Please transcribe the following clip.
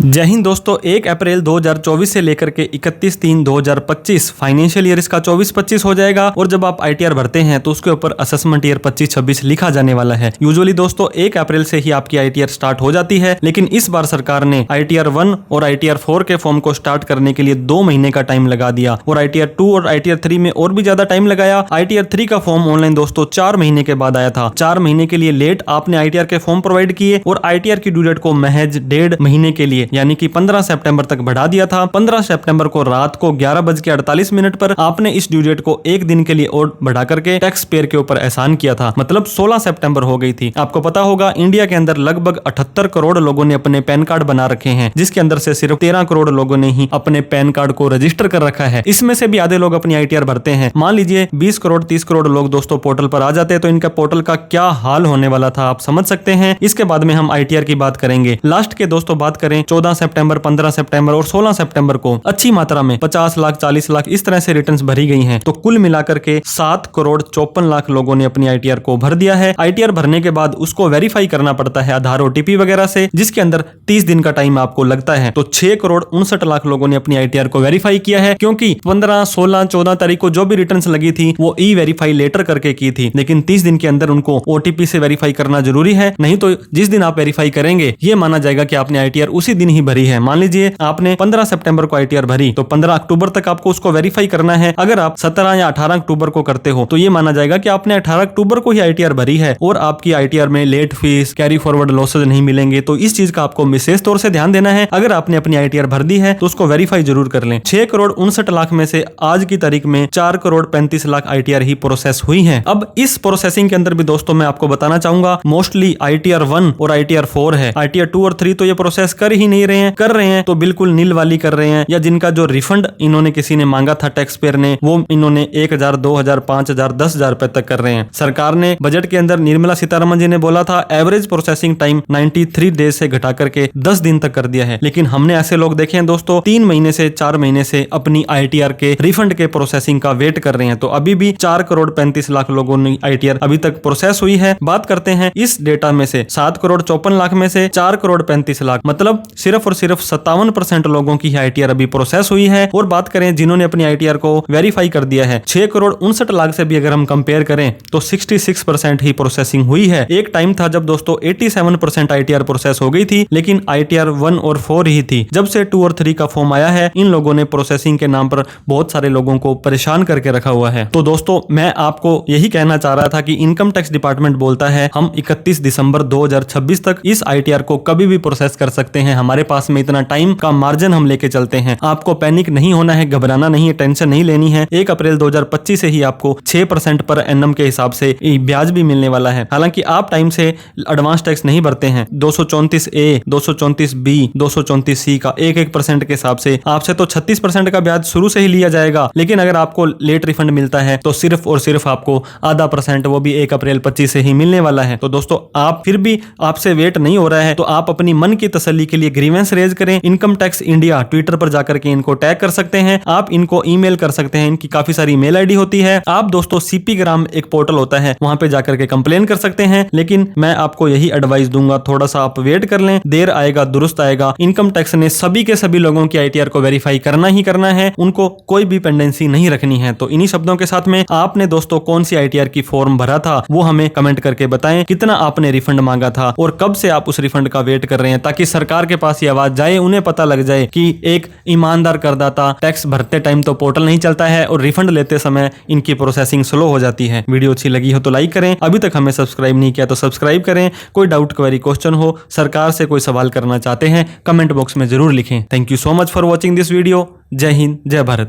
जय हिंद दोस्तों। 1 अप्रैल 2024 से लेकर के 31/3/2025 फाइनेंशियल ईयर इसका 24-25 हो जाएगा। और जब आप आईटीआर भरते हैं तो उसके ऊपर असेसमेंट ईयर 25-26 लिखा जाने वाला है। यूजुअली दोस्तों 1 अप्रैल से ही आपकी आईटीआर स्टार्ट हो जाती है, लेकिन इस बार सरकार ने आईटीआर 1 और आईटीआर 4 के फॉर्म को स्टार्ट करने के लिए 2 महीने का टाइम लगा दिया और आईटीआर 2 और आईटीआर 3 में और भी ज्यादा टाइम लगाया। आईटीआर 3 का फॉर्म ऑनलाइन दोस्तों 4 महीने के बाद आया था। 4 महीने के लिए लेट आपने आईटीआर के फॉर्म प्रोवाइड किए और आईटीआर की ड्यू डेट को महज 1.5 महीने के लिए यानी कि 15 सितंबर तक बढ़ा दिया था। 15 सितंबर को रात को 11:48 पर आपने इस ड्यू डेट को 1 दिन के लिए और बढ़ा करके टैक्स पेयर के ऊपर एहसान किया था। मतलब 16 सितंबर हो गई थी। आपको पता होगा इंडिया के अंदर लगभग 78 करोड़ लोगों ने अपने पैन कार्ड बना रखे हैं, जिसके अंदर से सिर्फ 13 करोड़ लोगों ने ही अपने पैन कार्ड को रजिस्टर कर रखा है। इसमें से भी आधे लोग अपनी आईटीआर भरते हैं। मान लीजिए 20 करोड़ 30 करोड़ लोग दोस्तों पोर्टल पर आ जाते हैं तो इनका पोर्टल का क्या हाल होने वाला था आप समझ सकते हैं। इसके बाद में हम आईटीआर की बात करेंगे। लास्ट के दोस्तों बात करें 14 सितंबर 15 सितंबर और 16 सितंबर को अच्छी मात्रा में 50 लाख 40 लाख इस तरह से रिटर्न्स भरी गई हैं। तो कुल मिलाकर के 7 करोड़ 54 लाख लोगों ने अपनी आईटीआर को भर दिया है। आईटीआर भरने के बाद उसको वेरीफाई करना पड़ता है आधार ओटीपी वगैरह से, जिसके अंदर 30 दिन का टाइम आपको लगता है। तो 6 करोड़ 59 लाख लोगों ने अपनी आईटीआर को वेरीफाई किया है, क्योंकि 15 16 14 तारीख को जो भी रिटर्न्स लगी थी वो ई वेरीफाई लेटर करके की थी, लेकिन 30 दिन के अंदर उनको ओटीपी से वेरीफाई करना जरूरी है। नहीं तो जिस दिन आप वेरीफाई करेंगे ये माना जाएगा कि आपने आईटीआर उसी दिन ही भरी है। मान लीजिए आपने 15 सितंबर को आईटीआर भरी तो 15 अक्टूबर तक आपको उसको वेरीफाई करना है। अगर आप 17 या 18 अक्टूबर को करते हो तो ये माना जाएगा कि आपने 18 अक्टूबर को ही आईटीआर भरी है और आपकी आईटीआर में late fees carry forward losses नहीं मिलेंगे। तो इस चीज का आपको विशेष तौर से ध्यान देना है। अगर आपने अपनी आईटीआर भर दी है तो उसको वेरीफाई जरूर कर लें। 6 करोड़ 59 लाख में से आज की तारीख में 4 करोड़ 35 लाख आईटीआर ही प्रोसेस हुई है। अब इस प्रोसेसिंग के अंदर भी दोस्तों मैं आपको बताना चाहूंगा मोस्टली आईटीआर 1 और आईटीआर 4 है। आईटीआर 2 और 3 तो ये प्रोसेस कर ही नहीं रहे हैं, कर रहे हैं तो बिल्कुल नील वाली कर रहे हैं, या जिनका जो रिफंड इन्होंने किसी ने मांगा था टैक्स पेयर ने वो इन्होंने 1000 2000 5000 10,000 रुपए तक कर रहे हैं। सरकार ने बजट के अंदर निर्मला सीतारमण जी ने बोला था एवरेज प्रोसेसिंग टाइम 93 डेज से घटा करके 10 दिन तक कर दिया है, लेकिन हमने ऐसे लोग देखे हैं दोस्तों 3 महीने से 4 महीने से अपनी आईटीआर के रिफंड के प्रोसेसिंग का वेट कर रहे हैं। तो अभी भी 4 करोड़ 35 लाख लोगों ने आईटीआर अभी तक प्रोसेस हुई है। बात करते हैं इस डेटा में से 7 करोड़ 54 लाख में से 4 करोड़ 35 लाख मतलब सिर्फ और सिर्फ 57% लोगों की आईटीआर अभी प्रोसेस हुई है। और बात करें जिन्होंने अपनी आईटीआर को वेरीफाई कर दिया है 6 करोड़ 59 लाख से भी अगर हम कंपेयर करें तो 66% ही प्रोसेसिंग हुई है। एक टाइम था जब दोस्तों 87% आईटीआर प्रोसेस हो गई थी, लेकिन आईटीआर 1 और 4 ही थी। जब से 2 और 3 का फॉर्म आया है इन लोगों ने प्रोसेसिंग के नाम पर बहुत सारे लोगों को परेशान करके रखा हुआ है। तो दोस्तों मैं आपको यही कहना चाह रहा था कि इनकम टैक्स डिपार्टमेंट बोलता है हम 31 दिसंबर 2026 तक इस आईटीआर को कभी भी प्रोसेस कर सकते हैं। हमारे पास में इतना टाइम का मार्जिन हम लेके चलते हैं। आपको पैनिक नहीं होना है, घबराना नहीं है, टेंशन नहीं लेनी है। 1 अप्रैल 2025 से ही आपको 6% पर एनम के हिसाब से ब्याज भी मिलने वाला है। हालांकि आप टाइम से एडवांस टैक्स नहीं भरते हैं 234A 234B 234C का 1% के हिसाब से आपसे तो 36% का ब्याज शुरू से ही लिया जाएगा। लेकिन अगर आपको लेट रिफंड मिलता है तो सिर्फ और सिर्फ आपको आधा % वो भी 1 अप्रैल 25 से ही मिलने वाला है। तो दोस्तों आप फिर भी आपसे वेट नहीं हो रहा है तो आप अपनी मन की तसल्ली के लिए ग्रीवेंस रेज करें। इनकम टैक्स इंडिया ट्विटर पर जाकर के इनको टैग कर सकते हैं, आप इनको ईमेल कर सकते हैं, इनकी काफी सारी मेल आईडी होती है। आप दोस्तों सीपी ग्राम एक पोर्टल होता है वहां पे जाकर के कंप्लेन कर सकते हैं। लेकिन मैं आपको यही एडवाइस दूंगा थोड़ा सा आप वेट कर लें, देर आएगा दुरुस्त आएगा। इनकम टैक्स ने सभी के सभी लोगों की आईटीआर को वेरीफाई करना ही करना है, उनको कोई भी पेंडेंसी नहीं रखनी है। तो इन्हीं शब्दों के साथ में आपने दोस्तों कौन सी आईटीआर की फॉर्म भरा था वो हमें कमेंट करके बताएं, कितना आपने रिफंड मांगा था और कब से आप उस रिफंड का वेट कर रहे हैं, ताकि सरकार के पास ये आवाज जाए, उन्हें पता लग जाए कि एक ईमानदार करदाता टैक्स भरते टाइम तो पोर्टल नहीं चलता है और रिफंड लेते समय इनकी प्रोसेसिंग स्लो हो जाती है। वीडियो अच्छी लगी हो तो लाइक करें, अभी तक हमें सब्सक्राइब नहीं किया तो सब्सक्राइब करें। कोई डाउट क्वेरी क्वेश्चन हो, सरकार से कोई सवाल करना चाहते हैं, कमेंट बॉक्स में जरूर लिखें। Thank you so much for watching this video. जय हिंद जय भारत।